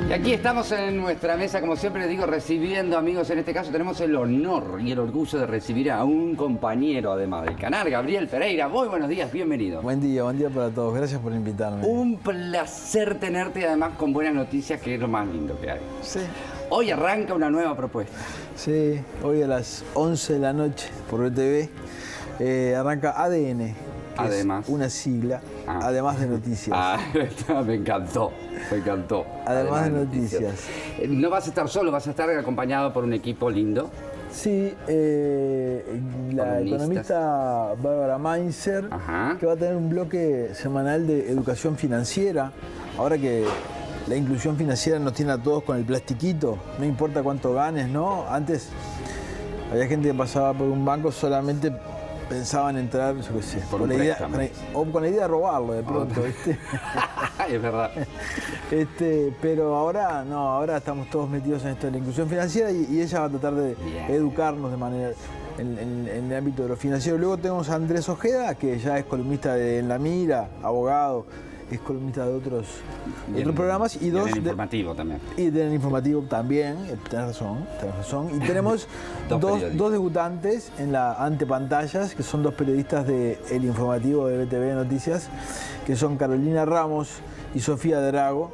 Y aquí estamos en nuestra mesa, como siempre les digo, recibiendo amigos. En este caso tenemos el honor y el orgullo de recibir a un compañero, además del canal, Gabriel Pereira. Muy buenos días, bienvenido. Buen día para todos. Gracias por invitarme. Un placer tenerte, además con buenas noticias, que es lo más lindo que hay. Sí. Hoy arranca una nueva propuesta. Sí, hoy a las 11 de la noche por BTV arranca ADN. Además. Es una sigla, además de noticias. Me encantó, me encantó. Además de noticias. No vas a estar solo, vas a estar acompañado por un equipo lindo. Sí, la economista Bárbara Mainzer, que va a tener un bloque semanal de educación financiera. Ahora que la inclusión financiera nos tiene a todos con el plastiquito, no importa cuánto ganes, ¿no? Antes había gente que pasaba por un banco solamente pensaban entrar, yo qué sé, con la idea de robarlo de pronto, ¿viste? Es verdad. Pero ahora no, ahora estamos todos metidos en esto de la inclusión financiera y ella va a tratar de educarnos de manera en el ámbito de lo financiero. Luego tenemos a Andrés Ojeda, que ya es columnista de En la Mira, abogado, es columnista de otros programas. Y dos del informativo también. Y del informativo también, tenés razón. Y tenemos dos debutantes en la antepantallas, que son dos periodistas del informativo de BTV Noticias, que son Carolina Ramos y Sofía Drago,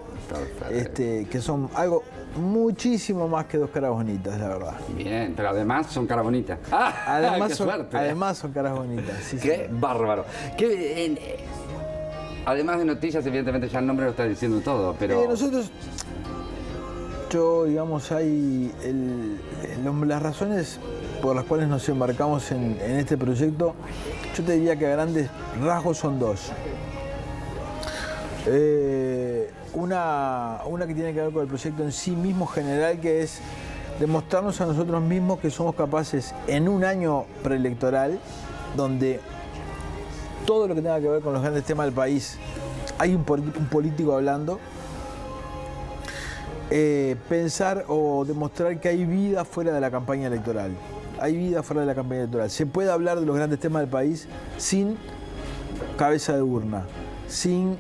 que son algo muchísimo más que dos caras bonitas, la verdad. Bien, pero además son caras bonitas. Además son caras bonitas. Sí, qué bárbaro. Además de noticias, evidentemente ya el nombre lo está diciendo todo, pero... digamos, hay las razones por las cuales nos embarcamos en este proyecto, yo te diría que a grandes rasgos son dos. Una que tiene que ver con el proyecto en sí mismo general, que es demostrarnos a nosotros mismos que somos capaces en un año preelectoral, donde todo lo que tenga que ver con los grandes temas del país, hay un político hablando, pensar o demostrar que hay vida fuera de la campaña electoral. Hay vida fuera de la campaña electoral. Se puede hablar de los grandes temas del país sin cabeza de urna, sin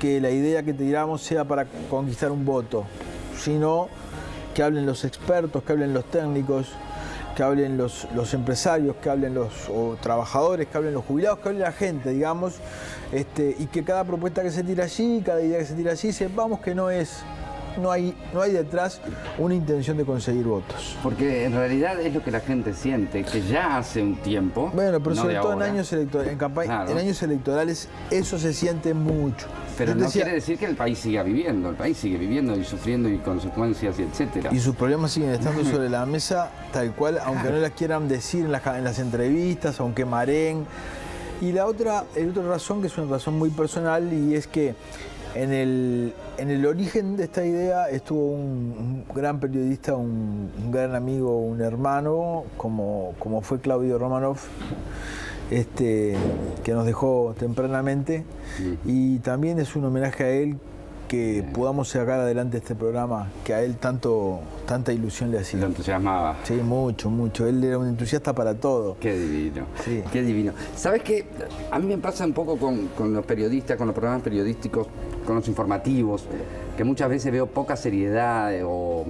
que la idea que tiramos sea para conquistar un voto, sino que hablen los expertos, que hablen los técnicos, que hablen los empresarios, que hablen los trabajadores, que hablen los jubilados, que hable la gente, digamos, y que cada propuesta que se tira allí, cada idea que se tira allí, sepamos que no hay detrás una intención de conseguir votos. Porque en realidad es lo que la gente siente, que ya hace un tiempo. Bueno, pero sobre todo en años electorales, en años electorales eso se siente mucho. Pero no quiere decir que el país siga viviendo, el país sigue viviendo y sufriendo y consecuencias, y etcétera. Y sus problemas siguen estando sobre la mesa tal cual, aunque no las quieran decir en las entrevistas, aunque mareen. Y la otra razón, que es una razón muy personal, y es que en el origen de esta idea estuvo un gran periodista, un gran amigo, un hermano, como fue Claudio Romanov, que nos dejó tempranamente, y también es un homenaje a él que podamos sacar adelante este programa que a él tanta ilusión le hacía. Lo entusiasmaba. Sí, mucho. Él era un entusiasta para todo. Qué divino, sí. Qué divino. ¿Sabes qué? A mí me pasa un poco con los periodistas, con los programas periodísticos, con los informativos, que muchas veces veo poca seriedad o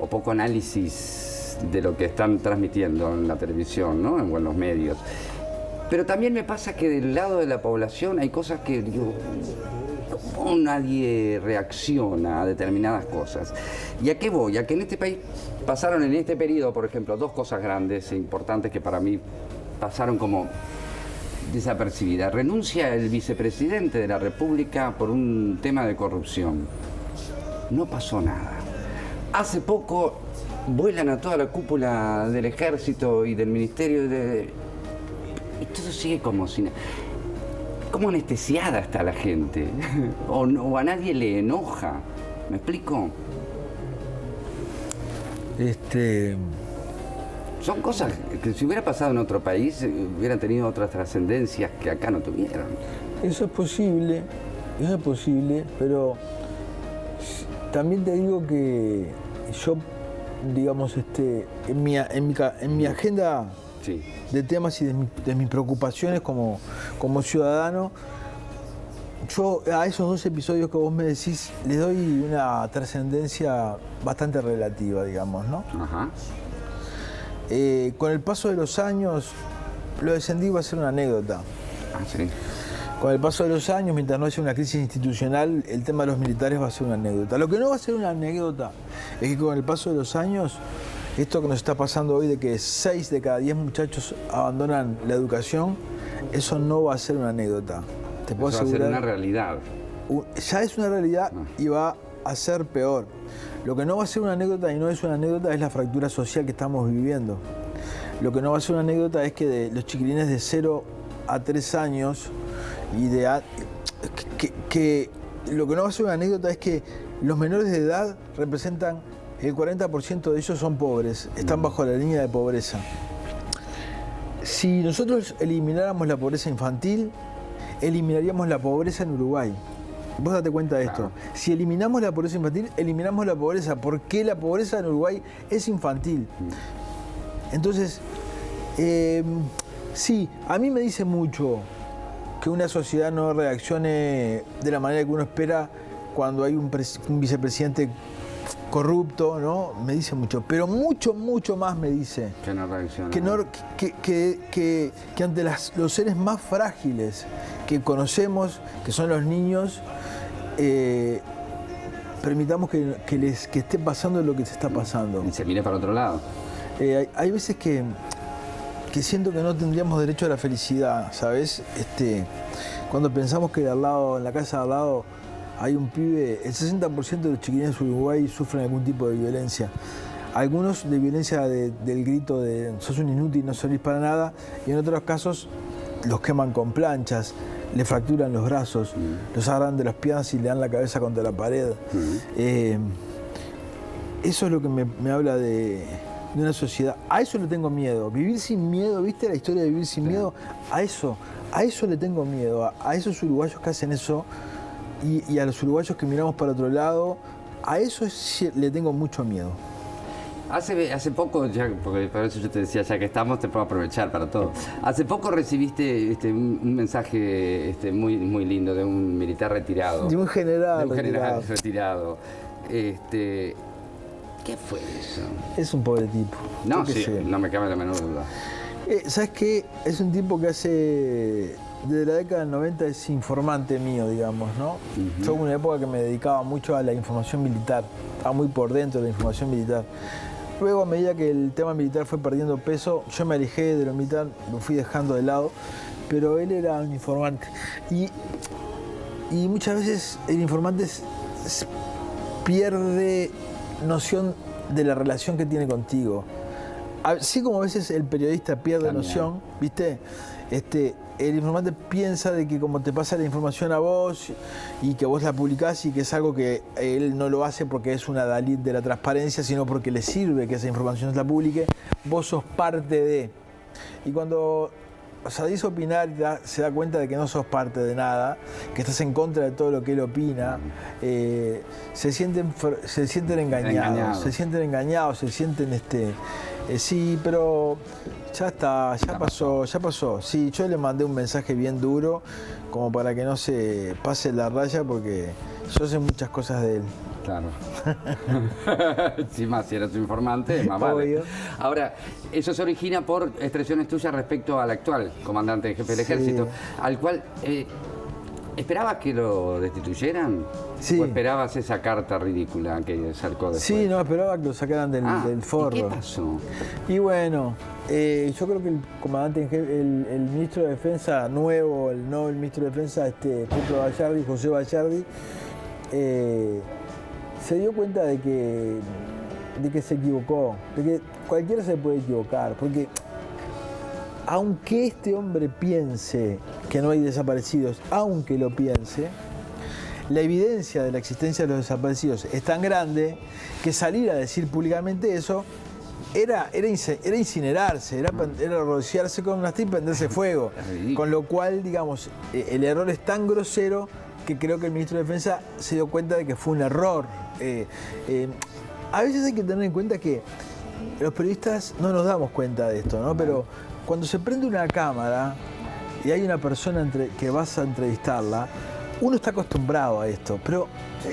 poco análisis de lo que están transmitiendo en la televisión, ¿no? O en los medios. Pero también me pasa que del lado de la población hay cosas que digo, ¿cómo nadie reacciona a determinadas cosas? ¿Y a qué voy? A que en este país pasaron en este periodo, por ejemplo, dos cosas grandes e importantes que para mí pasaron como desapercibidas. Renuncia el vicepresidente de la República por un tema de corrupción. No pasó nada. Hace poco vuelan a toda la cúpula del Ejército y del Ministerio y todo sigue como si nada. ¿Cómo anestesiada está la gente? O a nadie le enoja. ¿Me explico? Son cosas que si hubiera pasado en otro país hubieran tenido otras trascendencias que acá no tuvieron. Eso es posible, pero también te digo que yo, digamos, en mi agenda de temas y de mis preocupaciones como ciudadano, yo a esos 2 episodios que vos me decís les doy una trascendencia bastante relativa, digamos, ¿no? Ajá. Con el paso de los años, lo de Sendí va a ser una anécdota. Ah, sí. Con el paso de los años, mientras no haya una crisis institucional, el tema de los militares va a ser una anécdota. Lo que no va a ser una anécdota es que con el paso de los años, esto que nos está pasando hoy de que 6 de cada 10 muchachos abandonan la educación, eso no va a ser una anécdota. Te puedo Eso asegurar. va a ser una realidad. Ya es una realidad y va a ser peor. Lo que no va a ser una anécdota y no es una anécdota es la fractura social que estamos viviendo. Lo que no va a ser una anécdota es que de los chiquilines de 0 a 3 años y lo que no va a ser una anécdota es que los menores de edad representan el 40% de ellos son pobres, están bajo la línea de pobreza. Si nosotros elimináramos la pobreza infantil, eliminaríamos la pobreza en Uruguay. Vos date cuenta de esto. Claro. Si eliminamos la pobreza infantil, eliminamos la pobreza. ¿Por qué la pobreza en Uruguay es infantil? Entonces, sí, a mí me dice mucho que una sociedad no reaccione de la manera que uno espera cuando hay un vicepresidente corrupto, ¿no? Me dice mucho, pero mucho, mucho más me dice Que no reacciona. que ante los seres más frágiles que conocemos, que son los niños, permitamos que esté pasando lo que se está pasando. Y se mire para otro lado. Hay veces que siento que no tendríamos derecho a la felicidad, ¿sabes? Cuando pensamos que en la casa de al lado hay un pibe, el 60% de los chiquilines de Uruguay sufren algún tipo de violencia. Algunos de violencia del grito de sos un inútil, no servís para nada, y en otros casos los queman con planchas, le fracturan los brazos, los agarran de las piernas y le dan la cabeza contra la pared. Eso es lo que me habla de una sociedad. A eso le tengo miedo. Vivir sin miedo, ¿viste la historia de vivir sin miedo? A eso le tengo miedo. A esos uruguayos que hacen eso y a los uruguayos que miramos para otro lado, a eso le tengo mucho miedo. Hace poco, ya, porque por eso yo te decía, ya que estamos, te puedo aprovechar para todo. Hace poco recibiste un mensaje muy, muy lindo de un militar retirado. De un general retirado. ¿Qué fue eso? Es un pobre tipo. No, sí, no me cabe la menor duda. ¿Sabes qué? Es un tipo que hace... Desde la década del 90 es informante mío, digamos, ¿no? Yo hubo una época que me dedicaba mucho a la información militar. Estaba muy por dentro de la información militar. Luego, a medida que el tema militar fue perdiendo peso, yo me alejé de lo militar, lo fui dejando de lado, pero él era un informante. Y muchas veces el informante pierde noción de la relación que tiene contigo. Así como a veces el periodista pierde noción, ¿viste? El informante piensa de que como te pasa la información a vos y que vos la publicás y que es algo que él no lo hace porque es una Dalit de la transparencia, sino porque le sirve que esa información se la publique, vos sos parte de. Y cuando salís a opinar y se da cuenta de que no sos parte de nada, que estás en contra de todo lo que él opina, se sienten engañados, se sienten sí, pero ya está, ya pasó. Sí, yo le mandé un mensaje bien duro, como para que no se pase la raya, porque yo sé muchas cosas de él. Claro. Sí, más si eres tu informante, más vale. Obvio. Ahora, eso se origina por expresiones tuyas respecto al actual comandante en jefe del ejército, al cual... ¿Esperabas que lo destituyeran? Sí. ¿O esperabas esa carta ridícula que sacó después? Sí, no, esperaba que lo sacaran del forro. ¿Y qué pasó? Y bueno, yo creo que el comandante en jefe, el ministro de Defensa nuevo, el ministro de Defensa, José Bayardi, se dio cuenta de que se equivocó, de que cualquiera se puede equivocar, porque aunque este hombre piense que no hay desaparecidos, aunque lo piense, la evidencia de la existencia de los desaparecidos es tan grande que salir a decir públicamente eso era incinerarse, era rociarse con una tripa y prenderse fuego. Con lo cual, digamos, el error es tan grosero que creo que el ministro de Defensa se dio cuenta de que fue un error. A veces hay que tener en cuenta que los periodistas no nos damos cuenta de esto, ¿no? Pero cuando se prende una cámara y hay una persona que vas a entrevistarla, uno está acostumbrado a esto, pero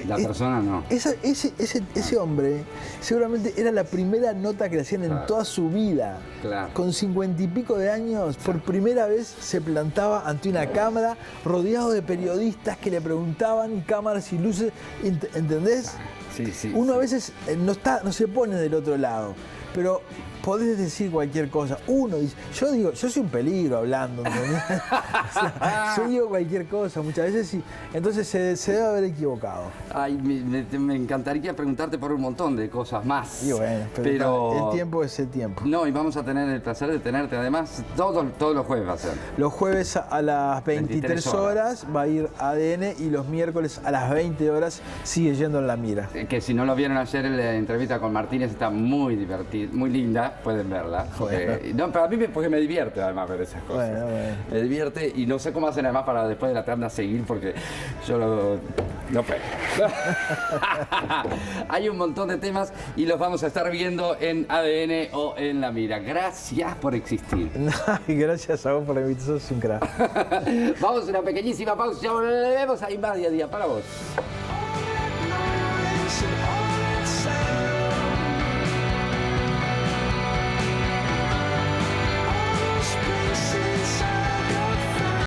La persona no. ese hombre seguramente era la primera nota que le hacían en toda su vida. Claro. Con 50 y pico de años, por primera vez se plantaba ante una cámara, rodeado de periodistas que le preguntaban, y cámaras y luces, ¿entendés? Sí. Uno a veces no se pone del otro lado, pero podés decir cualquier cosa. Uno dice, yo soy un peligro hablando, ¿entendés? O sea, yo digo cualquier cosa muchas veces, y entonces se debe haber equivocado. Ay, me encantaría preguntarte por un montón de cosas más. Y bueno, pero el tiempo es el tiempo. No, y vamos a tener el placer de tenerte además todos los jueves va a ser. Los jueves a las 23 horas va a ir ADN, y los miércoles a las 20 horas sigue yendo en La Mira. Que si no lo vieron ayer en la entrevista con Martínez, está muy divertida, muy linda, pueden verla. No, pero a mí porque me divierte además ver esas cosas. Bueno. Me divierte y no sé cómo hacen además para después de la tanda seguir, porque yo no puedo. Hay un montón de temas y los vamos a estar viendo en ADN o en La Mira. Gracias por existir. Gracias a vos por la invitación, sos un crack. Vamos a una pequeñísima pausa, ya volvemos a Más Día a Día para vos.